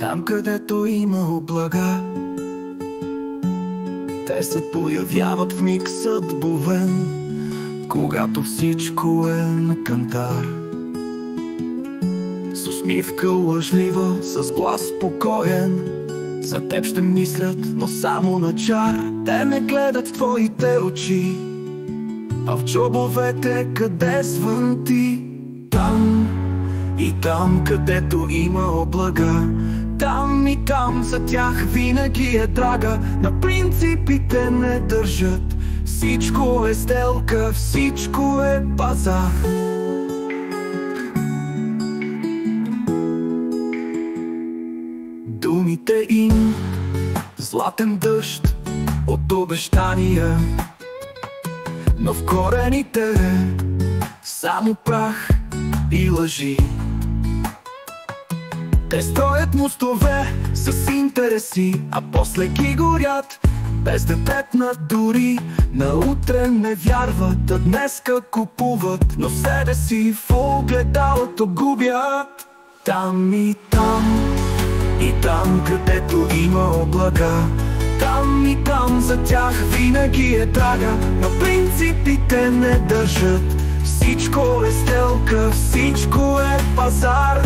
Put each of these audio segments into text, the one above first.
Там, където има облага, те се появяват в миг съдбовен, когато всичко е на кантар. С усмивка лъжлива, с глас спокоен, за теб ще мислят, но само на чар. Те не гледат в твоите очи, а в джобовете, къде звънти. Там и там, където има облага, там и там за тях винаги е драга. На принципите не държат, всичко е сделка, всичко е пазар. Думите им златен дъжд от обещания, но в корените само прах и лъжи. Те строят мостове с интереси, а после ги горят, без да тепнат дори. На утре не вярват, а днеска купуват, но себе си в огледалото губят. Там и там, и там, където има облага, там и там за тях винаги е драга. На принципите не държат, всичко е сделка, всичко е пазар.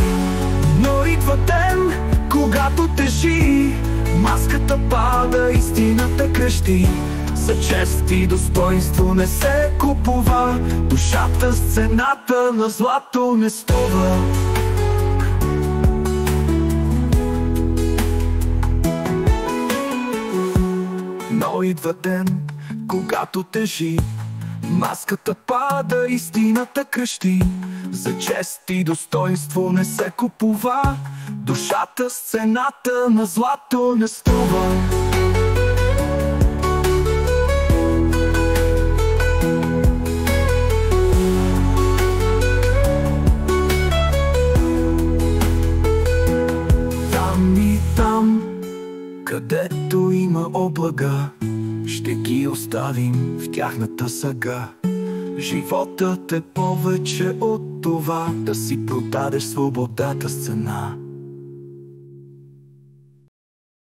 Но идва ден, когато тежи, маската пада, истината крещи. За чест и достоинство не се купува, душата с цената на злато не струва. Но идва ден, когато тежи, маската пада, истината крещи. За чест и достоинство не се купува, душата с цената на злато не струва. Там и там, където има облага, ще ги оставим в тяхната сага. Животът е повече от това да си продадеш свободата с цена.